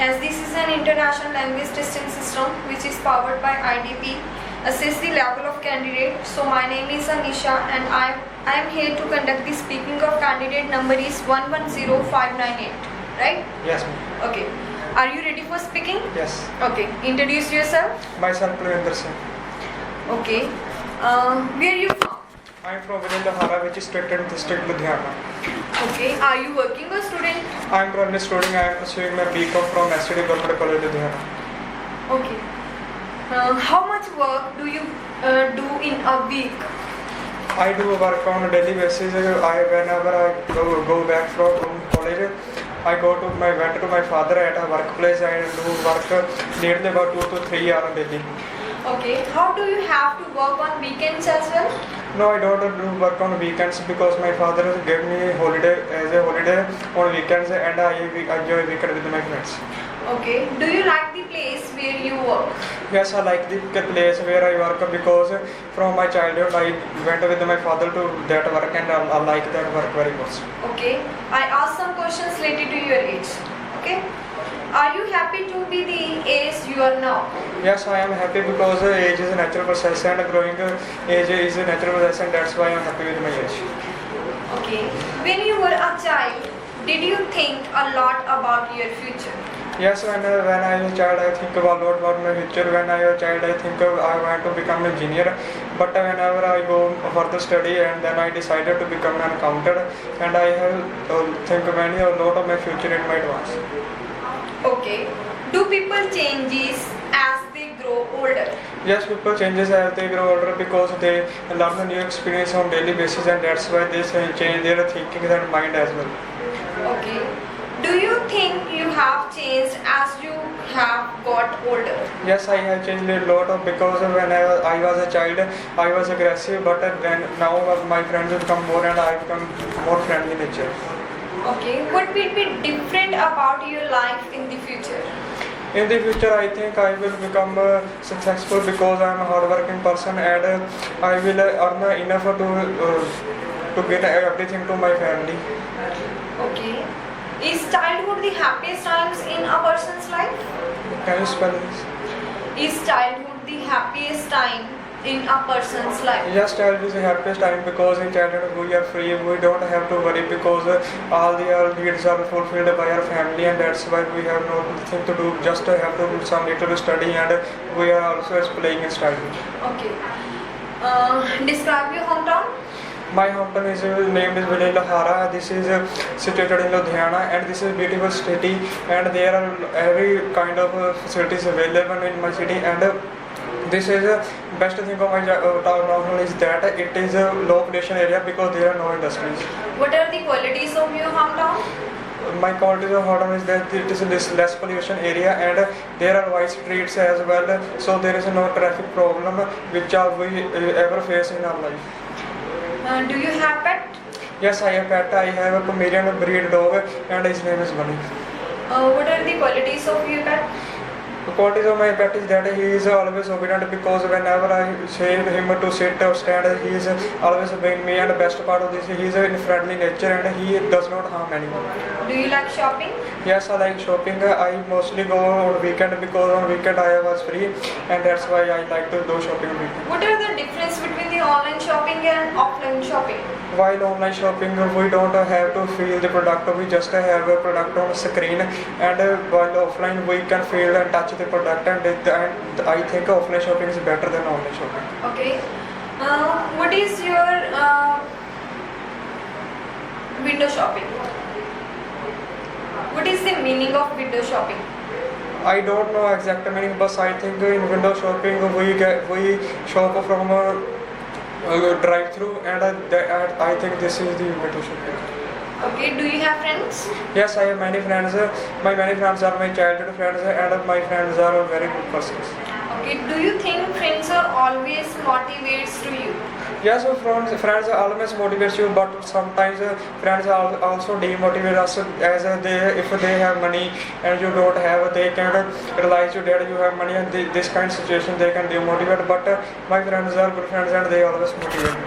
As this is an international language testing system which is powered by IDP, assess the level of candidate. So my name is Anisha and I am here to conduct the speaking of candidate number is 110598, right? Yes, ma'am. Okay. Are you ready for speaking? Yes. Okay. Introduce yourself. Myself, Pravinder Singh. Okay. Where are you from? I am from Village Lahara, which is Straton district, Ludhiana. Okay. Are you working or student? I am currently studying. I am pursuing my BCom from STD Government College, Ludhiana. Okay. How much work do you do in a week? I do work on a daily basis. Whenever I go back from college, I went to my father at a workplace and do work nearly about 2 to 3 hours daily. Okay. How do you have to work on weekends as well? No, I don't do work on weekends because my father gave me holiday as a holiday on weekends and I enjoy weekend with my friends. Okay. Do you like the place where you work? Yes, I like the place where I work because from my childhood I went with my father to that work and I like that work very much. Okay. I asked some questions related to your age. Okay. Are you happy to be the age you are now? Yes, I am happy because age is a natural process and growing age is a natural process and that's why I am happy with my age. Okay. When you were a child, did you think a lot about your future? Yes, when I was a child, I think a lot about my future. When I was a child, I think I want to become an engineer. But whenever I go further study, and then I decided to become an accountant, and I have think a lot of my future in my advance. Okay. Do people changes as they grow older? Yes, people changes as they grow older because they learn a new experience on daily basis, and that's why they change their thinking and mind as well. Okay. Do you think you have changed as you have got older? Yes, I have changed a lot of because when I was a child, I was aggressive, but then now my friends become more and I become more friendly nature. Okay. What will be different about your life in the future? In the future, I think I will become successful because I am a hardworking person and I will earn enough to get everything to my family. Okay. Is childhood the happiest times in a person's life? Can you spell this? Is childhood the happiest time in a person's life? Yes, childhood is the happiest time because in childhood we are free. We don't have to worry because all our needs are fulfilled by our family and that's why we have nothing to do. Just have to do some little study and we are also playing in childhood. Okay. Describe your hometown. My hometown is named is Village Lahara. This is situated in Ludhiana and this is a beautiful city and there are every kind of facilities available in my city and this is the best thing of my town is that it is a low pollution area because there are no industries. What are the qualities of your hometown? My quality of hometown is that it is a less pollution area and there are wide streets as well, so there is no traffic problem which we ever face in our life. Do you have pet? Yes, I have pet. I have a Pomeranian breed dog and his name is Bunny. What are the qualities of your pet? The qualities of my pet is that he is always obedient because whenever I say him to sit or stand, he is always obeying me and the best part of this, he is in friendly nature and he does not harm anyone. Do you like shopping? Yes, I like shopping. I mostly go on weekend because on weekend I was free and that's why I like to do shopping on weekend. What are the difference between the online shopping and offline shopping? While online shopping, we don't have to feel the product, we just have a product on screen and while offline we can feel and touch the product and I think offline shopping is better than online shopping. Okay. What is your window shopping? What is the meaning of window shopping? I don't know exact meaning, but I think in window shopping we shop from drive-through and I think this is the window shopping. Okay, do you have friends? Yes, I have many friends. My many friends are my childhood friends and my friends are very good persons. Okay, do you think friends are always motivates to you? Yes, so friends always motivate you, but sometimes friends also demotivate us as if they have money and you don't have, they can realize you that you have money and this kind of situation they can demotivate. But my friends are good friends and they always motivate me.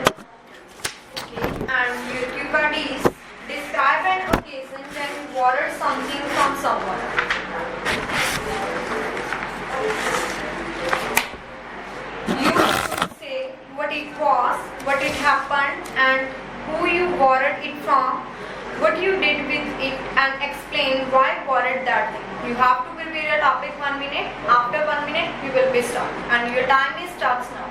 Okay, and your two buddies describe an occasion when you borrowed something from someone. it was, what it happened, and who you borrowed it from, what you did with it, and explain why you borrowed that thing. You have to prepare your topic 1 minute. After 1 minute, you will be start, and your time is starts now.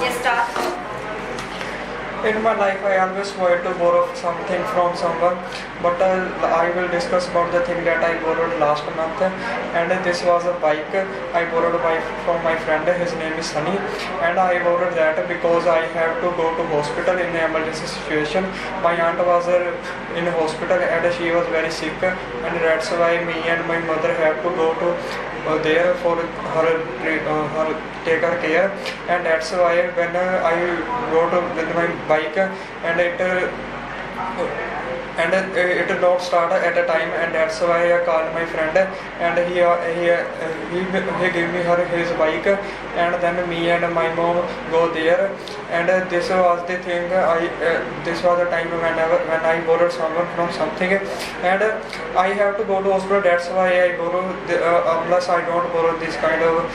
Yes, start. In my life, I always wanted to borrow something from someone, but I will discuss about the thing that I borrowed last month. And this was a bike I borrowed from my friend. His name is Sunny, and I borrowed that because I have to go to hospital in an emergency situation. My aunt was in hospital and she was very sick, and that's why me and my mother have to go to there for her take her care, and that's why when I go to with my bike and it did not start at a time, and that's why I called my friend, and he gave me his bike, and then me and my mom go there, and this was the thing. This was the time when I borrowed someone from something, and I have to go to hospital. That's why I borrow. Unless I don't borrow this kind of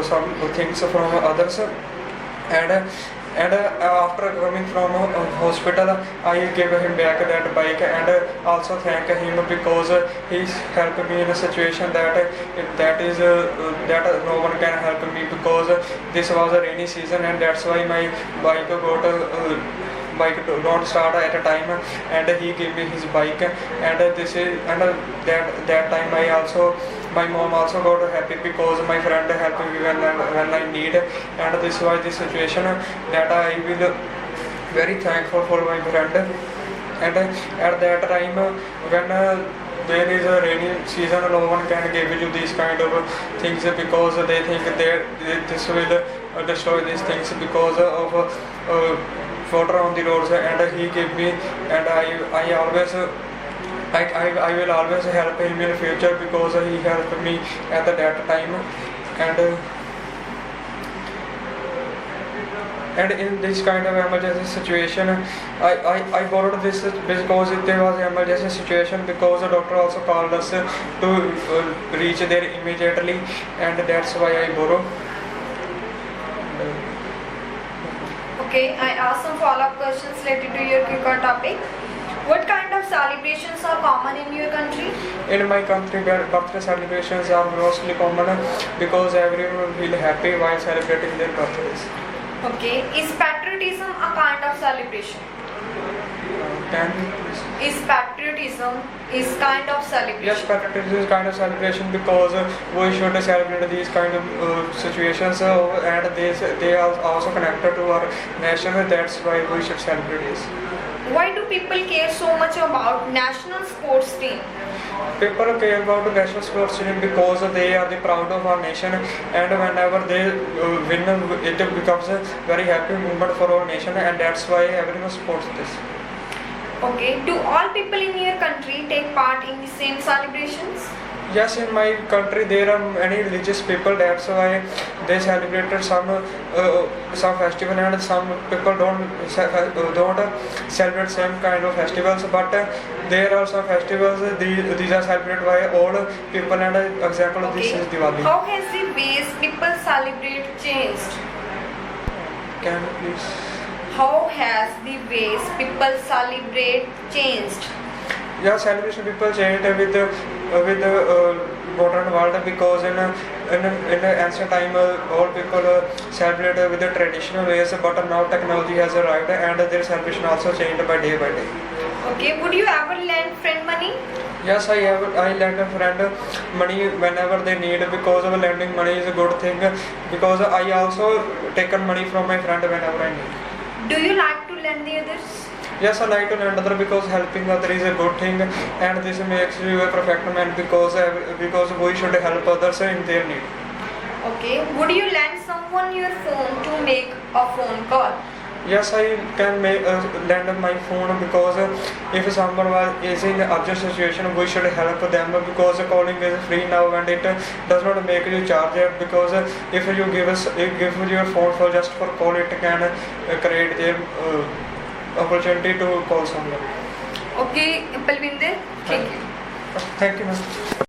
some things from others, and after coming from hospital, I gave him back that bike, and also thank him because he helped me in a situation that no one can help me, because this was a rainy season, and that's why my bike don't start at a time, and he gave me his bike, and that time my mom also got happy because my friend helped me when I need, and this was the situation that I will very thankful for my friend. And at that time when there is a rainy season, no one can give you these kind of things because they think this will destroy these things because of water on the roads, and he gave me, and I always I will always help him in future because he helped me at that time, and in this kind of emergency situation, I borrowed this because there was an emergency situation, because the doctor also called us to reach there immediately, and that's why I borrow. Okay, I asked some follow-up questions related to your QCAR topic. What kind of celebrations are common in your country? In my country, birthday celebrations are mostly common because everyone will feel happy while celebrating their birthdays. Okay, is patriotism a kind of celebration? Can you please? Is patriotism is kind of celebration? Yes, patriotism is kind of celebration because we should celebrate these kind of situations, and they are also connected to our nation. That's why we should celebrate this. Why do people care so much about national sports team? People care about the national sports team because they are the proud of our nation, and whenever they win, it becomes a very happy moment for our nation, and that's why everyone supports this. Okay, do all people in your country take part in the same celebrations? Yes, in my country there are many religious people. That's why they celebrated some festival, and some people don't celebrate same kind of festivals. But there are some festivals. These are celebrated by all people. And an example of this is Diwali. How has the ways people celebrate changed? Can you please? How has the ways people celebrate changed? Yeah, celebration people change with with the modern world, because in ancient time all people celebrate with the traditional ways, but now technology has arrived and their celebration also changed by day by day. Okay, would you ever lend friend money? Yes, I lend a friend money whenever they need, because of lending money is a good thing, because I also taken money from my friend whenever I need. Do you like to lend the others? Yes, I like to lend other, because helping other is a good thing, and this makes you a perfect man, because we should help others in their need. Okay, would you lend someone your phone to make a phone call? Yes, I can lend my phone, because if someone is in an urgent situation, we should help them, because calling is free now and it does not make you charge it, because if you give your phone for just for call, it can create the opportunity to call someone. Okay, Palvinder, thank you. Thank you, ma'am.